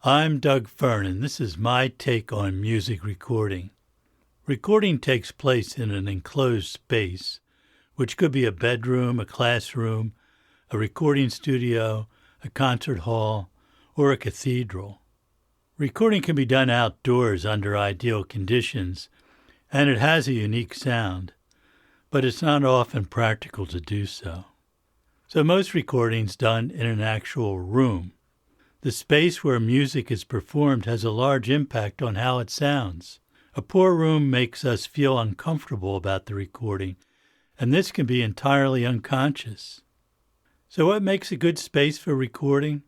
I'm dwfearn, and this is my take on music recording. Recording takes place in an enclosed space, which could be a bedroom, a classroom, a recording studio, a concert hall, or a cathedral. Recording can be done outdoors under ideal conditions, and it has a unique sound, but it's not often practical to do so. So most recordings done in an actual room. The space where music is performed has a large impact on how it sounds. A poor room makes us feel uncomfortable about the recording, and this can be entirely unconscious. So what makes a good space for recording?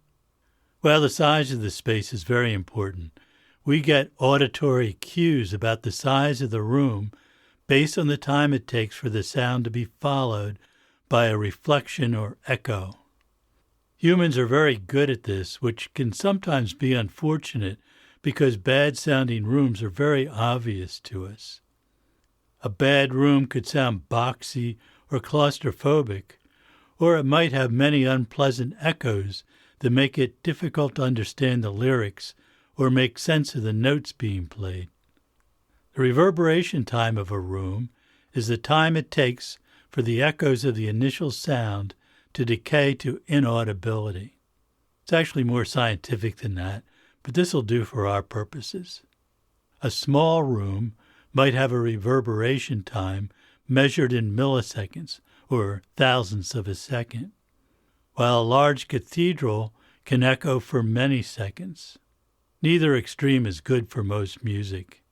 Well, the size of the space is very important. We get auditory cues about the size of the room based on the time it takes for the sound to be followed by a reflection or echo. Humans are very good at this, which can sometimes be unfortunate because bad-sounding rooms are very obvious to us. A bad room could sound boxy or claustrophobic, or it might have many unpleasant echoes that make it difficult to understand the lyrics or make sense of the notes being played. The reverberation time of a room is the time it takes for the echoes of the initial sound to decay to inaudibility. It's actually more scientific than that, but this will do for our purposes. A small room might have a reverberation time measured in milliseconds or thousandths of a second, while a large cathedral can echo for many seconds. Neither extreme is good for most music.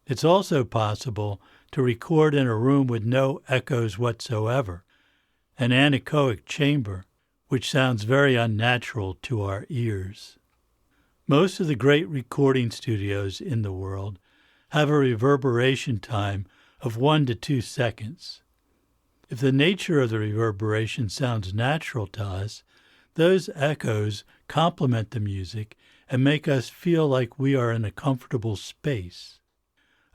It's also possible to record in a room with no echoes whatsoever, an anechoic chamber, which sounds very unnatural to our ears. Most of the great recording studios in the world have a reverberation time of 1 to 2 seconds. If the nature of the reverberation sounds natural to us, those echoes complement the music and make us feel like we are in a comfortable space.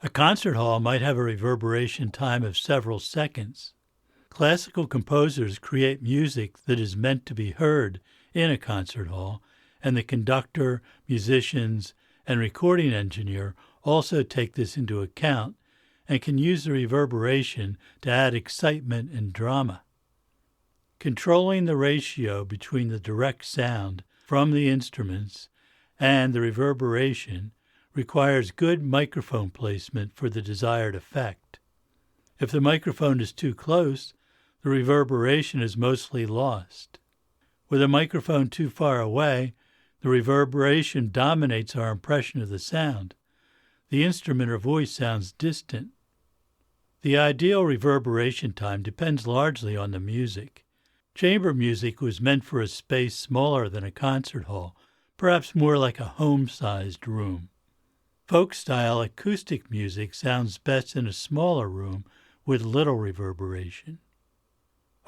A concert hall might have a reverberation time of several seconds. Classical composers create music that is meant to be heard in a concert hall, and the conductor, musicians, and recording engineer also take this into account and can use the reverberation to add excitement and drama. Controlling the ratio between the direct sound from the instruments and the reverberation requires good microphone placement for the desired effect. If the microphone is too close, the reverberation is mostly lost. With a microphone too far away, the reverberation dominates our impression of the sound. The instrument or voice sounds distant. The ideal reverberation time depends largely on the music. Chamber music was meant for a space smaller than a concert hall, perhaps more like a home-sized room. Folk-style acoustic music sounds best in a smaller room with little reverberation.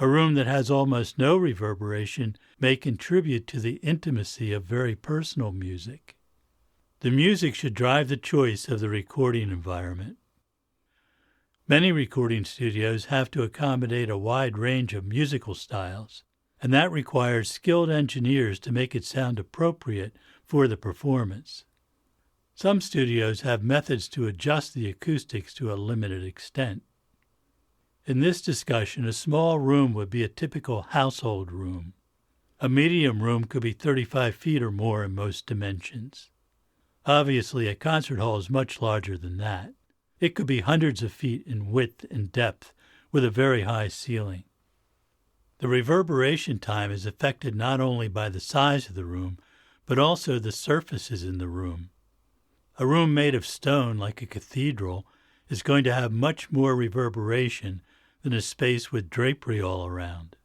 A room that has almost no reverberation may contribute to the intimacy of very personal music. The music should drive the choice of the recording environment. Many recording studios have to accommodate a wide range of musical styles, and that requires skilled engineers to make it sound appropriate for the performance. Some studios have methods to adjust the acoustics to a limited extent. In this discussion, a small room would be a typical household room. A medium room could be 35 feet or more in most dimensions. Obviously, a concert hall is much larger than that. It could be hundreds of feet in width and depth with a very high ceiling. The reverberation time is affected not only by the size of the room, but also the surfaces in the room. A room made of stone, like a cathedral, is going to have much more reverberation than a space with drapery all around.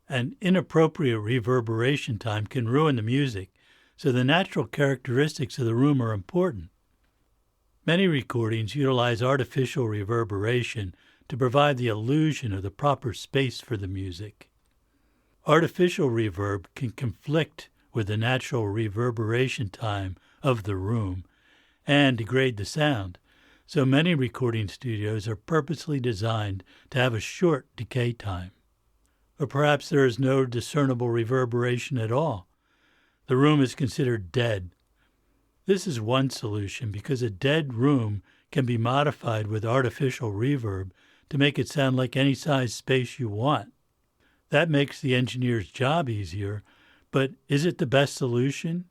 An inappropriate reverberation time can ruin the music, so the natural characteristics of the room are important. Many recordings utilize artificial reverberation to provide the illusion of the proper space for the music. Artificial reverb can conflict with the natural reverberation time of the room and degrade the sound, so many recording studios are purposely designed to have a short decay time. Or perhaps there is no discernible reverberation at all. The room is considered dead. This is one solution because a dead room can be modified with artificial reverb to make it sound like any size space you want. That makes the engineer's job easier, but is it the best solution?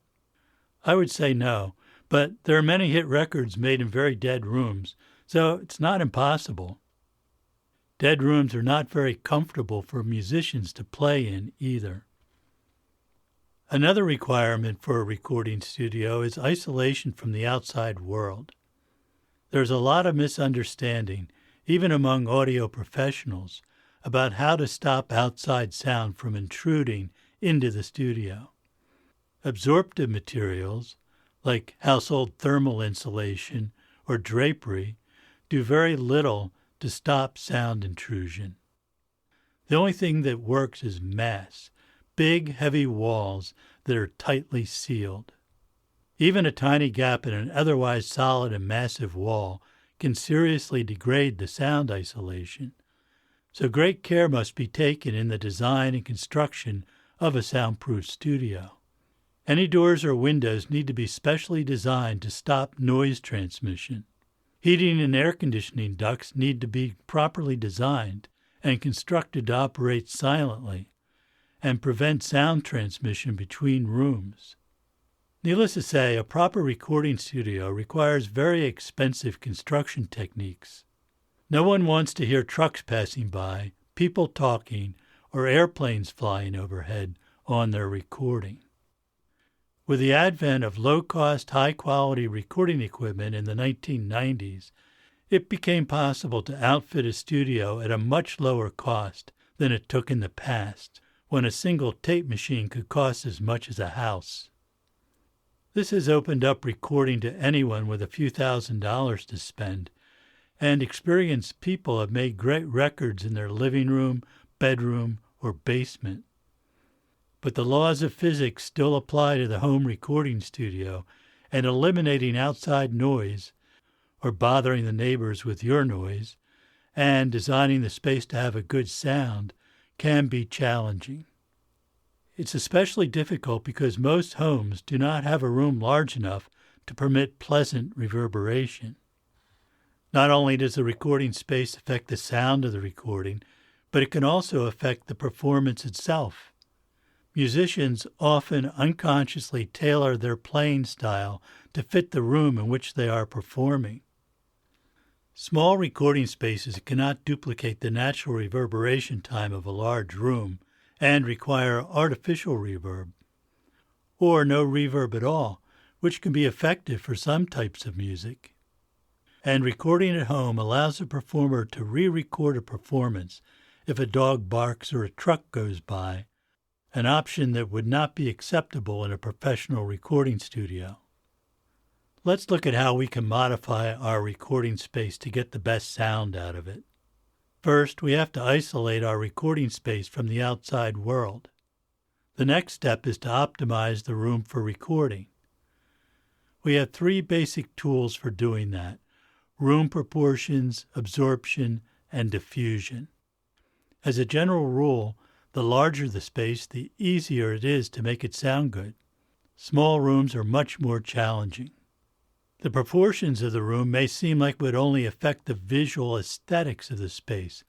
I would say no, but there are many hit records made in very dead rooms, so it's not impossible. Dead rooms are not very comfortable for musicians to play in either. Another requirement for a recording studio is isolation from the outside world. There's a lot of misunderstanding, even among audio professionals, about how to stop outside sound from intruding into the studio. Absorptive materials, like household thermal insulation or drapery, do very little to stop sound intrusion. The only thing that works is mass, big, heavy walls that are tightly sealed. Even a tiny gap in an otherwise solid and massive wall can seriously degrade the sound isolation. So great care must be taken in the design and construction of a soundproof studio. Any doors or windows need to be specially designed to stop noise transmission. Heating and air conditioning ducts need to be properly designed and constructed to operate silently and prevent sound transmission between rooms. Needless to say, a proper recording studio requires very expensive construction techniques. No one wants to hear trucks passing by, people talking, or airplanes flying overhead on their recording. With the advent of low-cost, high-quality recording equipment in the 1990s, it became possible to outfit a studio at a much lower cost than it took in the past, when a single tape machine could cost as much as a house. This has opened up recording to anyone with a few $1,000s to spend, and experienced people have made great records in their living room, bedroom, or basement. But the laws of physics still apply to the home recording studio, and eliminating outside noise, or bothering the neighbors with your noise, and designing the space to have a good sound can be challenging. It's especially difficult because most homes do not have a room large enough to permit pleasant reverberation. Not only does the recording space affect the sound of the recording, but it can also affect the performance itself. Musicians often unconsciously tailor their playing style to fit the room in which they are performing. Small recording spaces cannot duplicate the natural reverberation time of a large room and require artificial reverb, or no reverb at all, which can be effective for some types of music. And recording at home allows the performer to re-record a performance if a dog barks or a truck goes by, an option that would not be acceptable in a professional recording studio. Let's look at how we can modify our recording space to get the best sound out of it. First, we have to isolate our recording space from the outside world. The next step is to optimize the room for recording. We have 3 basic tools for doing that: room proportions, absorption, and diffusion. As a general rule, the larger the space, the easier it is to make it sound good. Small rooms are much more challenging. The proportions of the room may seem like it would only affect the visual aesthetics of the space,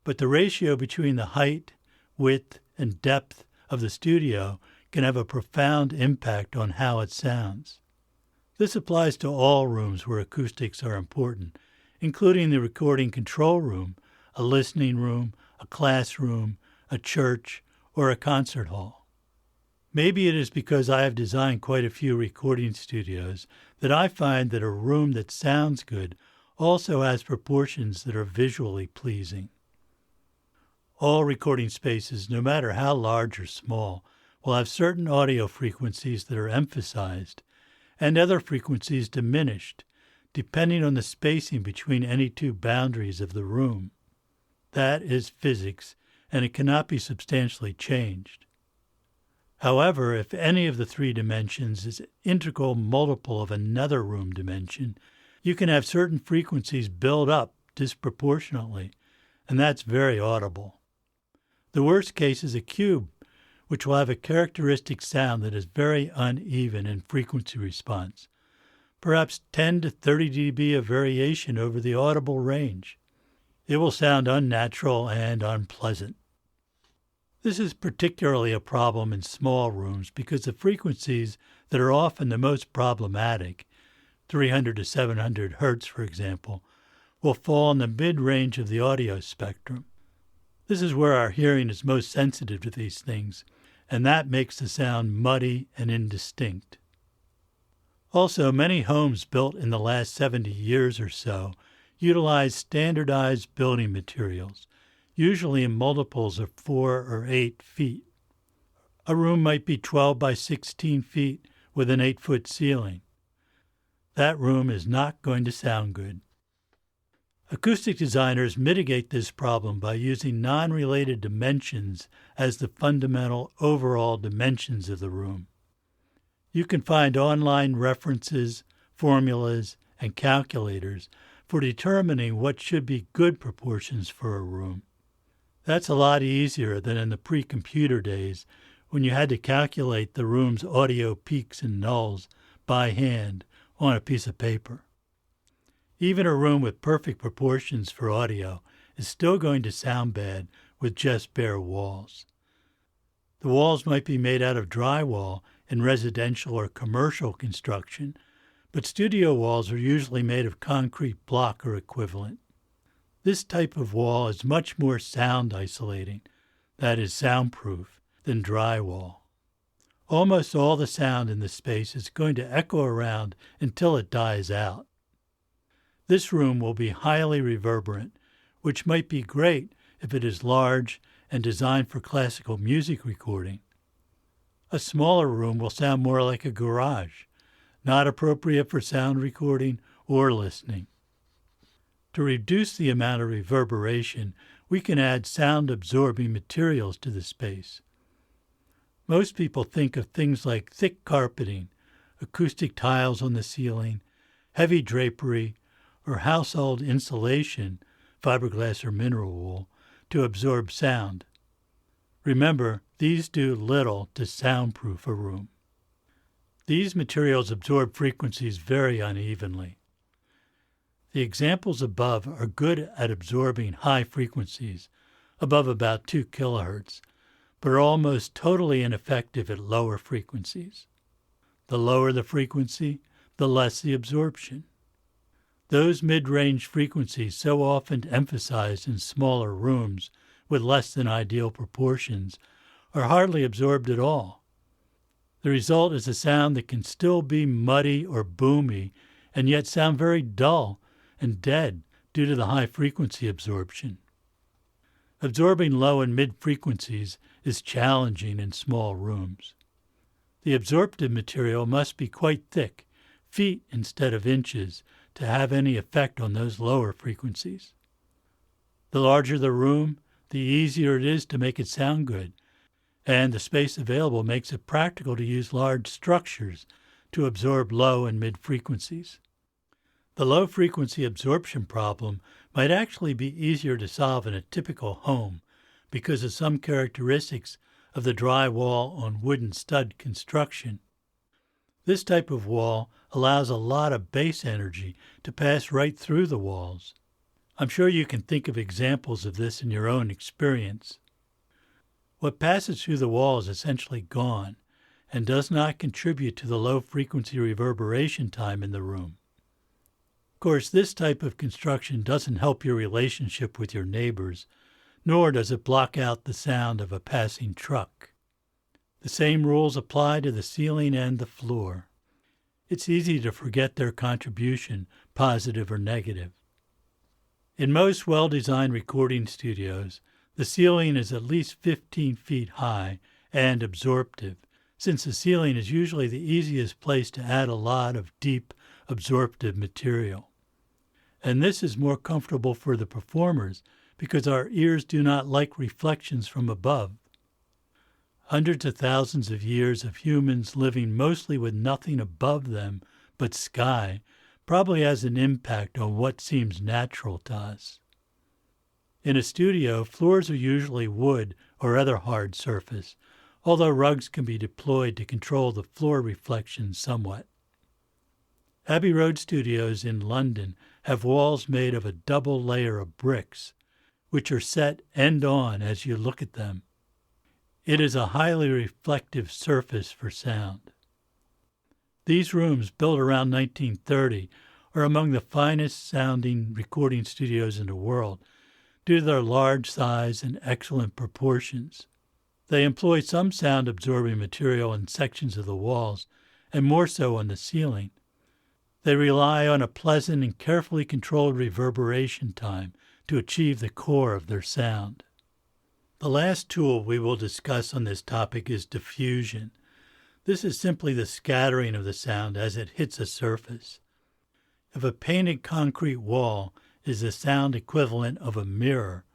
but the ratio between the height, width, and depth of the studio can have a profound impact on how it sounds. This applies to all rooms where acoustics are important, including the recording control room, a listening room, a classroom, a church, or a concert hall. Maybe it is because I have designed quite a few recording studios that I find that a room that sounds good also has proportions that are visually pleasing. All recording spaces, no matter how large or small, will have certain audio frequencies that are emphasized and other frequencies diminished, depending on the spacing between any 2 boundaries of the room. That is physics, and it cannot be substantially changed. However, if any of the 3 dimensions is an integral multiple of another room dimension, you can have certain frequencies build up disproportionately, and that's very audible. The worst case is a cube, which will have a characteristic sound that is very uneven in frequency response, perhaps 10 to 30 dB of variation over the audible range. It will sound unnatural and unpleasant. This is particularly a problem in small rooms because the frequencies that are often the most problematic, 300 to 700 hertz for example, will fall in the mid-range of the audio spectrum. This is where our hearing is most sensitive to these things, and that makes the sound muddy and indistinct. Also, many homes built in the last 70 years or so utilize standardized building materials, usually in multiples of 4 or 8 feet. A room might be 12 by 16 feet with an 8-foot ceiling. That room is not going to sound good. Acoustic designers mitigate this problem by using non-related dimensions as the fundamental overall dimensions of the room. You can find online references, formulas, and calculators for determining what should be good proportions for a room. That's a lot easier than in the pre-computer days when you had to calculate the room's audio peaks and nulls by hand on a piece of paper. Even a room with perfect proportions for audio is still going to sound bad with just bare walls. The walls might be made out of drywall in residential or commercial construction, but studio walls are usually made of concrete block or equivalent. This type of wall is much more sound isolating, that is soundproof, than drywall. Almost all the sound in the space is going to echo around until it dies out. This room will be highly reverberant, which might be great if it is large and designed for classical music recording. A smaller room will sound more like a garage, not appropriate for sound recording or listening. To reduce the amount of reverberation, we can add sound-absorbing materials to the space. Most people think of things like thick carpeting, acoustic tiles on the ceiling, heavy drapery, or household insulation, fiberglass or mineral wool, to absorb sound. Remember, these do little to soundproof a room. These materials absorb frequencies very unevenly. The examples above are good at absorbing high frequencies, above about 2 kilohertz, but are almost totally ineffective at lower frequencies. The lower the frequency, the less the absorption. Those mid-range frequencies so often emphasized in smaller rooms with less than ideal proportions are hardly absorbed at all. The result is a sound that can still be muddy or boomy and yet sound very dull and dead due to the high frequency absorption. Absorbing low and mid frequencies is challenging in small rooms. The absorptive material must be quite thick, feet instead of inches, to have any effect on those lower frequencies. The larger the room, the easier it is to make it sound good, and the space available makes it practical to use large structures to absorb low and mid frequencies. The low frequency absorption problem might actually be easier to solve in a typical home because of some characteristics of the drywall on wooden stud construction. This type of wall allows a lot of base energy to pass right through the walls. I'm sure you can think of examples of this in your own experience. What passes through the wall is essentially gone and does not contribute to the low frequency reverberation time in the room. Of course, this type of construction doesn't help your relationship with your neighbors, nor does it block out the sound of a passing truck. The same rules apply to the ceiling and the floor. It's easy to forget their contribution, positive or negative. In most well-designed recording studios, the ceiling is at least 15 feet high and absorptive, since the ceiling is usually the easiest place to add a lot of deep, absorptive material. And this is more comfortable for the performers because our ears do not like reflections from above. Hundreds of thousands of years of humans living mostly with nothing above them but sky probably has an impact on what seems natural to us. In a studio, floors are usually wood or other hard surface, although rugs can be deployed to control the floor reflections somewhat. Abbey Road Studios in London have walls made of a double layer of bricks, which are set end on as you look at them. It is a highly reflective surface for sound. These rooms, built around 1930, are among the finest sounding recording studios in the world due to their large size and excellent proportions. They employ some sound-absorbing material in sections of the walls and more so on the ceiling. They rely on a pleasant and carefully controlled reverberation time to achieve the core of their sound. The last tool we will discuss on this topic is diffusion. This is simply the scattering of the sound as it hits a surface. If a painted concrete wall is the sound equivalent of a mirror,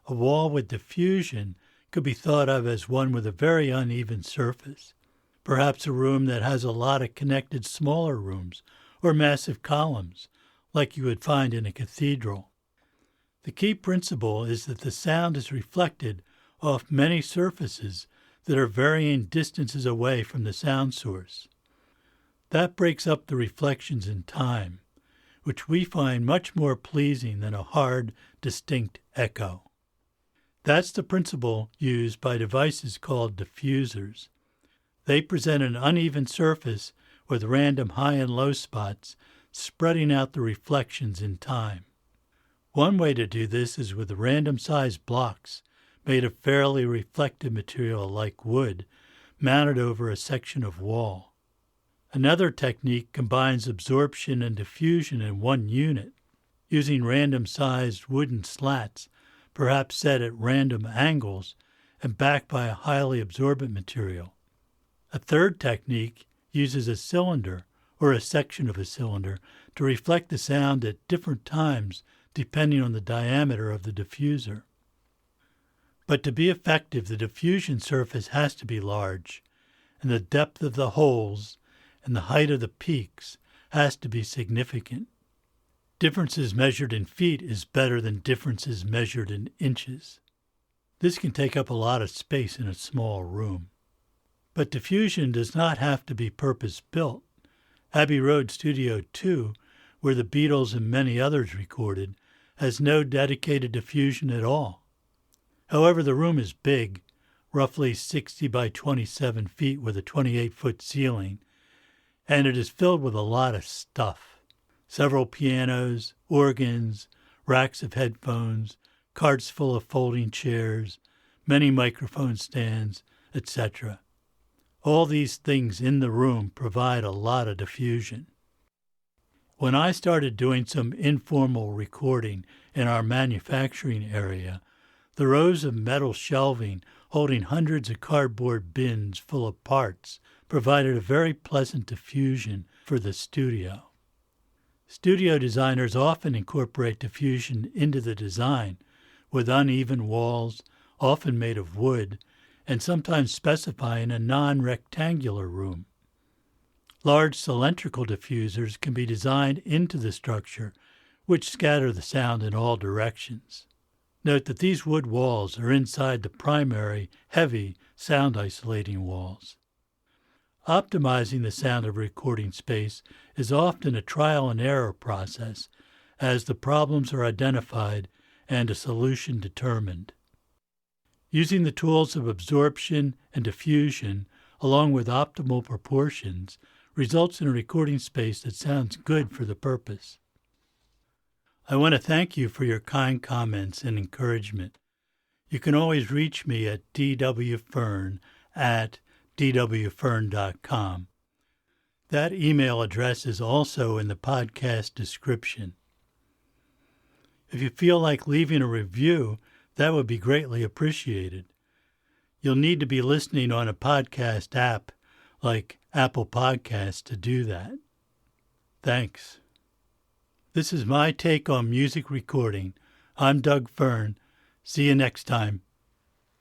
a wall with diffusion could be thought of as one with a very uneven surface, perhaps a room that has a lot of connected smaller rooms or massive columns, like you would find in a cathedral. The key principle is that the sound is reflected off many surfaces that are varying distances away from the sound source. That breaks up the reflections in time, which we find much more pleasing than a hard, distinct echo. That's the principle used by devices called diffusers. They present an uneven surface with random high and low spots, spreading out the reflections in time. One way to do this is with random-sized blocks made of fairly reflective material like wood, mounted over a section of wall. Another technique combines absorption and diffusion in one unit, using random-sized wooden slats, perhaps set at random angles, and backed by a highly absorbent material. A third technique uses a cylinder or a section of a cylinder to reflect the sound at different times depending on the diameter of the diffuser. But to be effective, the diffusion surface has to be large, and the depth of the holes and the height of the peaks has to be significant. Differences measured in feet is better than differences measured in inches. This can take up a lot of space in a small room. But diffusion does not have to be purpose-built. Abbey Road Studio 2, where the Beatles and many others recorded, has no dedicated diffusion at all. However, the room is big, roughly 60 by 27 feet with a 28-foot ceiling, and it is filled with a lot of stuff. Several pianos, organs, racks of headphones, carts full of folding chairs, many microphone stands, etc. All these things in the room provide a lot of diffusion. When I started doing some informal recording in our manufacturing area, the rows of metal shelving holding hundreds of cardboard bins full of parts provided a very pleasant diffusion for the studio. Studio designers often incorporate diffusion into the design with uneven walls, often made of wood, and sometimes specifying a non-rectangular room. Large cylindrical diffusers can be designed into the structure, which scatter the sound in all directions. Note that these wood walls are inside the primary, heavy, sound-isolating walls. Optimizing the sound of a recording space is often a trial-and-error process, as the problems are identified and a solution determined. Using the tools of absorption and diffusion, along with optimal proportions, results in a recording space that sounds good for the purpose. I want to thank you for your kind comments and encouragement. You can always reach me at dwfearn@dwfearn.com. That email address is also in the podcast description. If you feel like leaving a review, that would be greatly appreciated. You'll need to be listening on a podcast app like Apple Podcasts to do that. Thanks. This is my take on music recording. I'm dwfearn. See you next time.